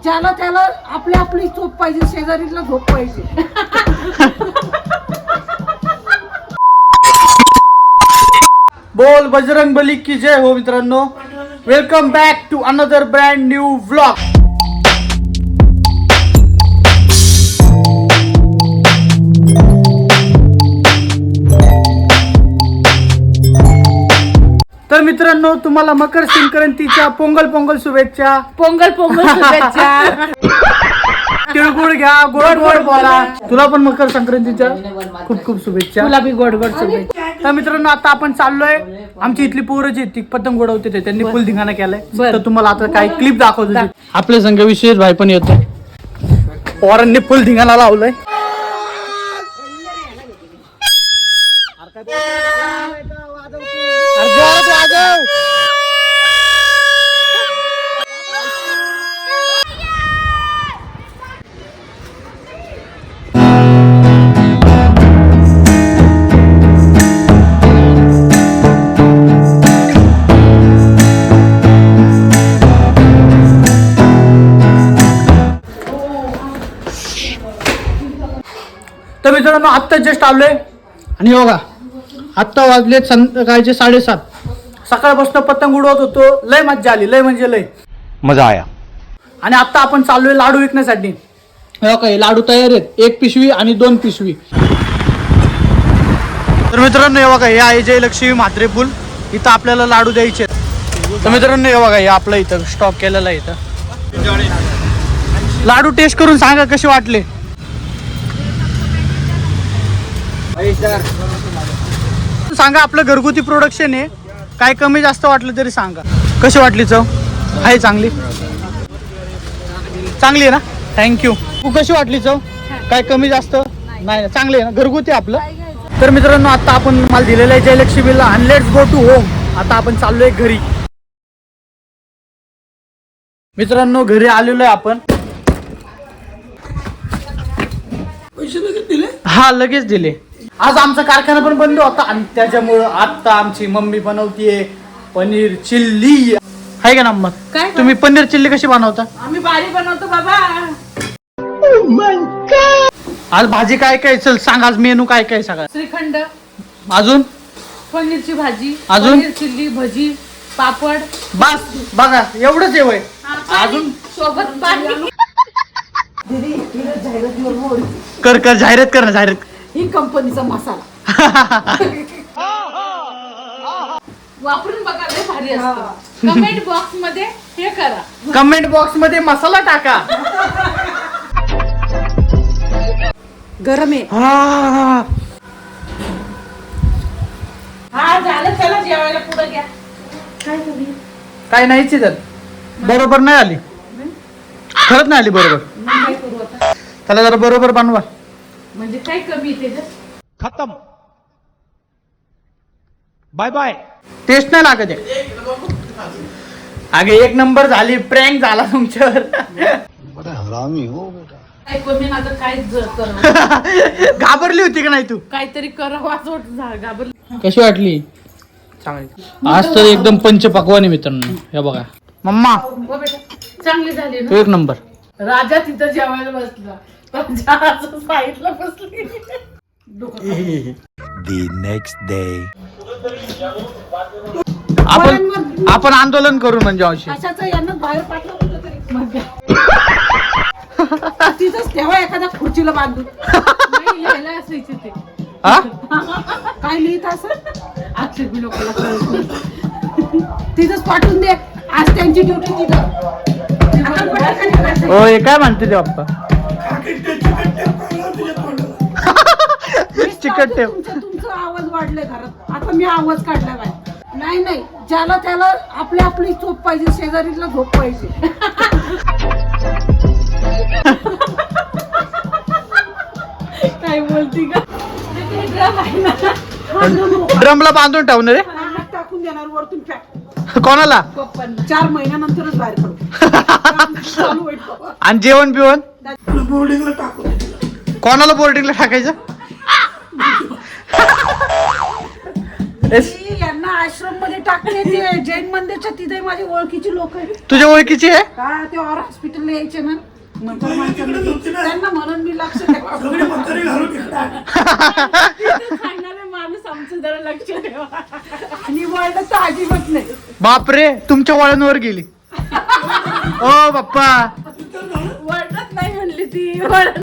ज्याला त्याला आपली झोप पाहिजे, शेजारीला झोप पाहिजे. बोल बजरंग बली की जय हो मित्रांनो. Welcome back to another brand new vlog. तर मित्रांनो, तुम्हाला मकर संक्रांतीच्या पोंगल शुभेच्छा. पोंगल शुभेच्छा. तिळगुळ घ्या, गोड गोड बोला. तुला पण मकर संक्रांतीच्या खूप खूप शुभेच्छा. तुला बी गोड गोड शुभेच्छा. तर मित्रांनो, आता आपण चाललोय. आमची इथली पोरं जी ती पतंग उडवते ते त्यांनी फुल धिंगाणा केलाय. तर तुम्हाला आता काही क्लिप दाखवतो. आपल्या संघ विशेष भाई पण येतो. पोरांनी फुल धिंगाणा लावलाय. तर मित्रांनो, आत्ता जस्ट आलोय आणि बघा आत्ता वाजले संध्याकाळचे 7:30. सकाळपासून पतंग उडवत होतो. लय मज्जा आली, लय म्हणजे लय मजा आया. आणि आता आपण चाललोय लाडू विकण्यासाठी. काय लाडू तयार आहेत, 1 पिशवी आणि 2 पिशवी. तर मित्रांनो, हे बघा हे आहे जयलक्ष्मी म्हात्रे पूल. इथं आपल्याला लाडू द्यायचे. तर मित्रांनो, हे बघा हे आपलं इथं स्टॉक केलेला आहे. इथं लाडू टेस्ट करून सांगा कसे वाटले. सांगा, आपलं घरगुती प्रोडक्शन आहे. काय कमी जास्त वाटलं तरी सांगा. कशी वाटली चव? आहे चांगली आहे ना. थँक्यू. तू कशी वाटली चव? काय कमी जास्त नाही, चांगली आहे ना, घरगुती आपलं. तर मित्रांनो, आता आपण मला दिलेलं आहे जयलक्ष्मीला आणि लेट्स गो टू होम. आता आपण चाललोय घरी. मित्रांनो, घरी आलेलो आहे आपण. पैसे लगेच दिले? हा, लगेच दिले. आज आमचा कारखाना पण बंद होता आणि त्याच्यामुळं आता आमची मम्मी बनवतीये पनीर चिल्ली. आहे का ना मग? काय तुम्ही पनीर चिल्ली कशी बनवता? आम्ही भारी बनवतो बाबा. आज भाजी काय काय? चल सांग, आज मेनू काय काय सगळं. श्रीखंड, अजून पनीरची भाजी, अजून? पनीर चिल्ली, भजी, पापड. बस बघा, एवढंच जेवय. अजून सोबत पाणी. कर जाहिरात कर ना, जाहिरात. ही कंपनीचा मसाला वापरून बघा, लय भारी असतं. कमेंट बॉक्स मध्ये हे करा, कमेंट बॉक्स मध्ये मसाला टाका. गरम आहे. हा झालं, चला जेवायला पुढे घ्या. काय नाहीच आहे त्यात. बरोबर नाही आली, खरंच नाही आली बरोबर. काय करू आता? त्याला जरा बरोबर बनवा. म्हणजे काय कमी आहे त्याच्यात? खत्म. Bye bye. टेस्ट नाही लागत आहे. अगे 1 नंबर झाली. प्रँक झाला तुमच्यावर. काय कमी ना, तर काय करा. घाबरली होती का नाही तू? काहीतरी करावं असं वाटत. घाबरली. कशी वाटली? चांगली. आज तर एकदम पंचपक्वानी मित्रांनो. हे बघा मम्मा, हो बेटा, चांगली झाली ना. 1 नंबर. राजा तिथं जेवायला बसला, पण साईडला बसली. The next day. आपण आंदोलन करू म्हणजे अवश्य. कशाचं यांना बाहेर पाठवलं कुठं तरी. तिथंच ठेवा एखाद्या खुर्चीला बांधून. नाही, लिहायला असायचे ते. हा? काय लिहित असं अक्षर बी लोकांना कळत नाही. तिथंच पाठवून दे. आज त्यांची ड्युटी तिथं. होय, काय म्हणते ते बाप्पा? चिकट ठेव. तुमचा आवाज वाढलाय घरात. आता मी आवाज काढला बाहेर. नाही, ज्याला त्याला आपली झोप पाहिजे, शेजारीला झोप पाहिजे. काय बोलती का? ड्रम आहे ना, ड्रमला बांधून ठेवणार रे. टाकून देणार वरतून फॅक्ट. कोणाला? पप्पांना. 4 महिन्यानंतरच बाहेर पडू. चालू होईल बाबा. आणि जेवण बिवण बोर्डिंगला टाकून. कोणाला बोर्डिंगला टाकायचं? यांना आश्रम मध्ये टाकले ते जैन मंदिरच्या तिथे माझी ओळखीची लोक आहेत. तुझ्या ओळखीची आहे? का ते और हॉस्पिटलला यायचे ना नंतर त्यांना म्हणून मी लक्ष ठेवा. खाणारे माणूस आमचं जरा लक्ष ठेवा. आणि वळलं तर अजिबात नाही. बापरे तुमच्या वळणावर गेली. ओ बाप्पा वळत नाही म्हणली ती.